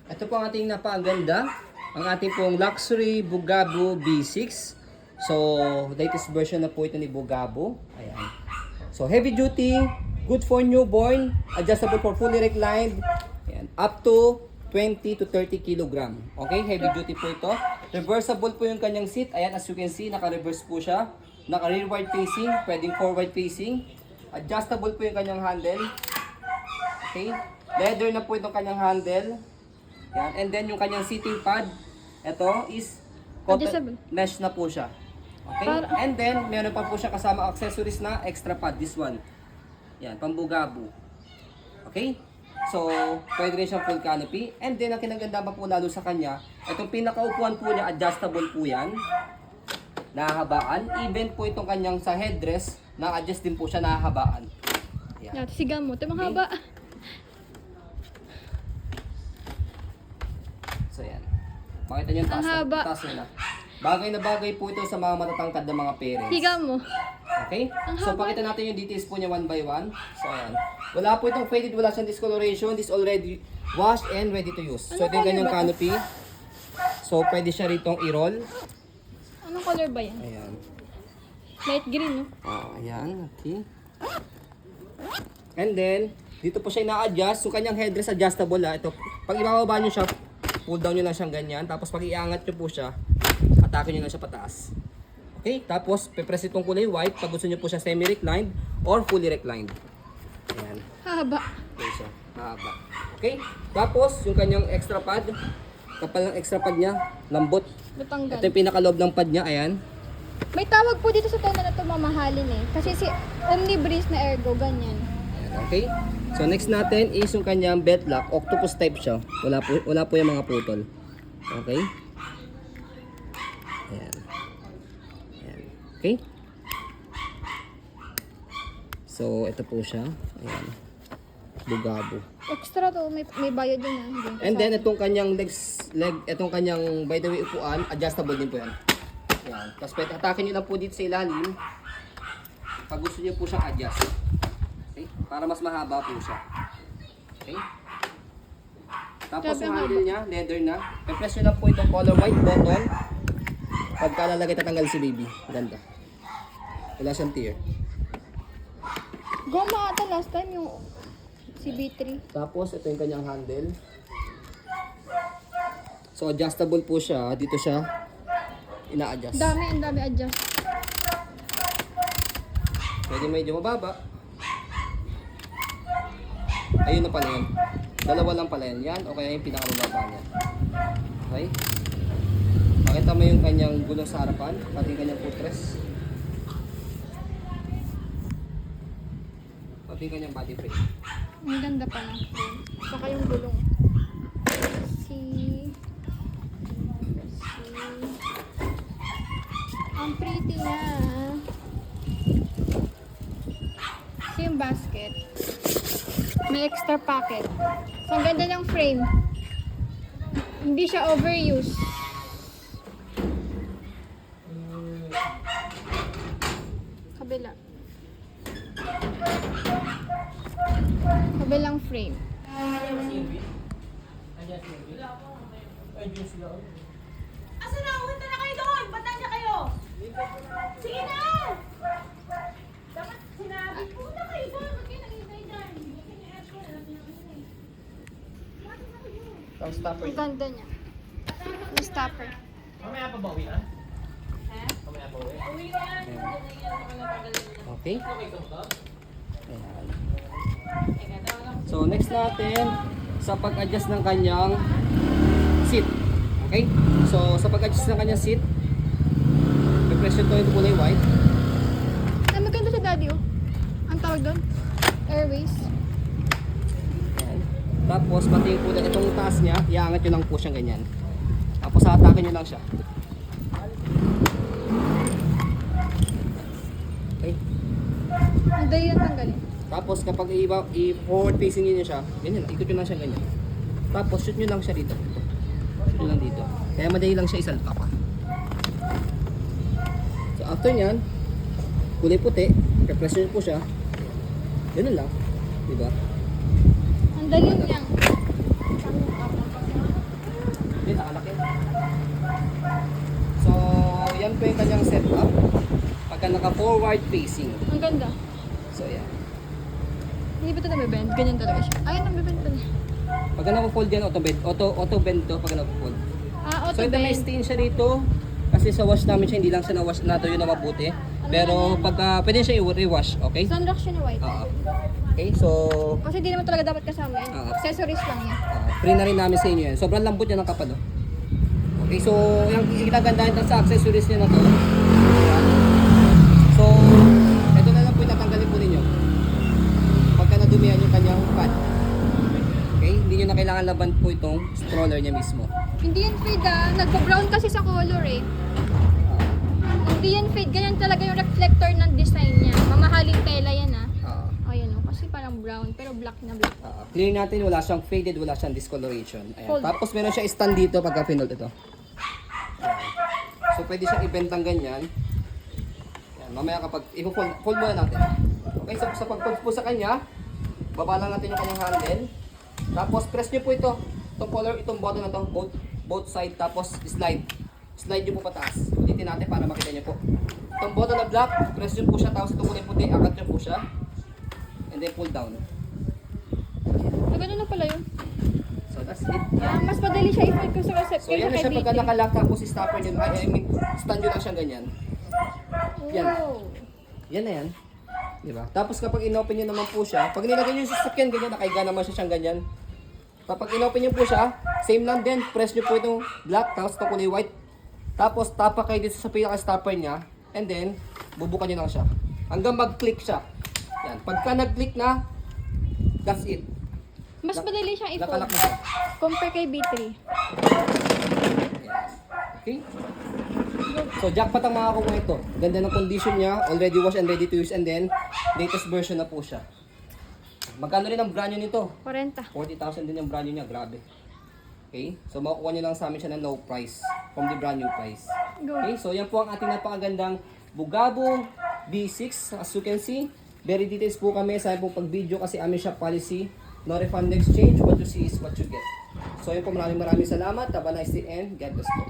Ito po ang ating napakaganda, ang ating pong luxury Bugabo B6. So, latest version na po ito ni Bugabo. Ayan. So, heavy duty, good for newborn, adjustable for fully reclined, ayan, up to 20 to 30 kg. Okay, heavy duty po ito. Reversible po yung kanyang seat. Ayan, as you can see, naka-reverse po siya. Naka-rearward facing, pwedeng forward facing. Adjustable po yung kanyang handle. Okay, leather na po itong kanyang handle. Yan. And then yung kanyang seating pad, ito is cotton mesh na po siya. Okay? And then meron pa po siya kasama accessories na extra pad, this one. Yan, pambugabo. Okay? So, pwede rin siyang full canopy. And then ang kinaganda pa po lalo sa kanya, itong pinakaupuan po niya, adjustable po yan. Nahahabaan. Even po itong kanyang sa headrest, na-adjust din po siya, nahahabaan. Yan, sigaw mo. Ito mahaba. So yan. Makita niyo yung taas, taas nila. Bagay na bagay po ito sa mga matatangkad na mga parents. Sigaw mo. Okay? So pakita natin yung details po niya one by one. So ayan. Wala po itong faded, wala siyang discoloration. This already washed and ready to use. So ito yung kanyang canopy. So pwede siya ritong i-roll. Anong color ba yan? Ayan. Light green, no? Ayan. Okay. And then, dito po siya ina-adjust. So kanyang headrest adjustable ha. Ito, pag ibababa nyo siya, pull down nyo lang siyang ganyan. Tapos pag iangat nyo po siya, atake nyo lang siya pataas. Okay? Tapos, pepress itong kulay white pag gusto nyo po siya semi-reclined or fully reclined. Ayan. Haba. Okay siya. Mahaba. Okay? Tapos, yung kanyang extra pad. Kapal ng extra pad niya. Lambot. Batanggal. Ito yung pinakaloob ng pad niya. Ayan. May tawag po dito sa tenda na ito mamahalin eh. Kasi si Omnibreeze na Ergo, ganyan. Ayan. Okay? So, next natin is yung kanyang belt lock. Octopus type siya. Wala po yung mga putol. Okay? Ayan. Ayan. Okay? So, ito po siya. Ayan. Bugabo. Extra to, may bayad yun ah. And then, itong kanyang itong kanyang, by the way, upuan, adjustable din po yan. Ayan. Tapos, pwede atake nyo lang po dito sa ilalim. Pag gusto nyo po siyang adjust. Okay? Para mas mahaba po siya. Okay? Tapos, yung handle niya, leather na. I-press nyo lang po itong color white button. Pagka lalagay, tatanggal si baby. Ganda. Wala siyang tear. Goma ata last time yung si B3. Tapos, ito yung kanyang handle. So, adjustable po siya. Dito siya ina-adjust. Ang dami adjust. Pwede medyo mababa. Ayun na pala yan. Dalawa lang pala yan. Yan o kaya yung pinakamababa niya. Okay? Pakita mo yung kanyang gulong sa harapan. Pati yung kanyang footrest. Pati yung kanyang body frame. Ang ganda pa na. Saka yung gulong. Ang pretty niya. Kasi yung basket. May extra pocket. So, ang ganda ng frame. Hindi siya overuse. Kabila. Kabilang frame. Asa na? Punta na kayo doon! Ba't nandiyan kayo? Sige na! Dapat sinabi, punta kayo doon! Ba't kayo nag-ibay dyan? Ba't kayo aircon? Alam niyo naman yun eh. Bakit na kayo? Ang stopper. Ang ganda niya. Yung stopper. Mamaya pa ba uwi na? Ha? Mamaya pa uwi? Uwi na yan. Hindi na yan. Pagalain na. Okay? Okay ka ba? Ayan. Teka, tawag ako. So, next natin, sa pag-adjust ng kanyang seat. Okay? So, sa pag-adjust ng kanyang seat, i-press nyo ito yung kulay white. Ay, maganda sa daddy oh. Ang tawag doon? Airways. Ayan. Tapos, pati yung kulay, itong taas niya, iangat nyo lang po siyang ganyan. Tapos, atake nyo lang siya. Okay? Ang dali lang tanggalin. Tapos, kapag i-forward facing nyo siya, ganyan, ikot nyo lang siya ganyan. Tapos, shoot nyo lang siya dito. Shoot nyo lang dito. Kaya madali lang siya isalpak. So, after nyan, kulay puti, i-press nyo po siya. Ganun lang. Diba? Ang dali niyang. po yung kanyang setup. Pagka naka-forward facing. Ang ganda. So, yan. Hindi ba ito nabibend? Ganyan talaga siya. Ay, nabibend pala. Pagka naka-fold yan, auto-bend to pagka naka-fold. Ah, So, ito may auto-bend. stain siya dito. Kasi sa wash namin siya, hindi lang siya na-wash natuyo na mabuti. Pero pagka pwede siya i-rewash, okay? Sunrock siya na white. Oo. Okay, so Kasi di naman talaga dapat kasama yan. Oo. Accessories lang yan. free na rin namin sa inyo yan. Sobrang lambot niya ng kapal, oh. Okay, so yung ginagandahan ito sa accessories niya na to. So, ito na lang po yung tatanggalin po ninyo. Pagka nadumihan yung kanyang pad. Okay, hindi nyo na kailangan laban po itong stroller niya mismo. Hindi yan fade ah. Nagpa-brown kasi sa color eh. Hindi yan fade. Ganyan talaga yung reflector ng design niya. Mamahaling tela yan ah. O yan o. Kasi parang brown pero black na black. Clear natin, wala siyang faded, wala siyang discoloration. Ayan. Fold. Tapos meron siya stand dito pagka pinold ito. Ayan. So pwede siyang ibentang ganyan. Ayan. Mamaya kapag fold muna natin. Okay, so sa pag-fold po sa kanya, baba lang natin yung kanyang handle. Tapos press nyo po ito. Itong color, itong button na to, both side, tapos slide. Slide nyo po pataas. Ulitin natin para makita nyo po. Itong button na black, press nyo po siya, tapos itong kulay puti, angat nyo po siya. And then pull down. So ganun na pala yun. So that's it. Ah, mas madali siya i-fold ko sa concept. So yan na siya pagka nakalock tapos stopper nyo, I mean, stand nyo lang siya ganyan. Yan. Yan na yan. Diba? Tapos kapag inopen nyo naman po siya, pag nilagay nyo yung sasakyan ganyan, nakaiga naman siya siyang ganyan. Kapag inopen nyo po siya, same lang din, press nyo po itong black, tapos itong kulay white. Tapos tapak kayo dito sa pinaka-stopper niya, and then, bubukan nyo lang siya. Hanggang mag-click siya. Yan. Pagka nag-click na, that's it. Mas madali siyang i-fold. Nakalock na siya. Compare kay B3. Okay? So, jackpot ang makakuha ito. Ganda ng condition niya, already washed and ready to use, and then, latest version na po siya. Magkano rin ang brand new nito? 40. 40,000 din yung brand new niya, grabe. Okay? So, makukuha nyo lang sa amin siya ng low price from the brand new price. Go. Okay? So, yan po ang ating napakagandang Bugabo B6. As you can see, very details po kami sa pong pag-video kasi amin siya policy. No refund, no exchange. What you see is what you get. So, yun po, maraming salamat. Have a nice day and God bless po.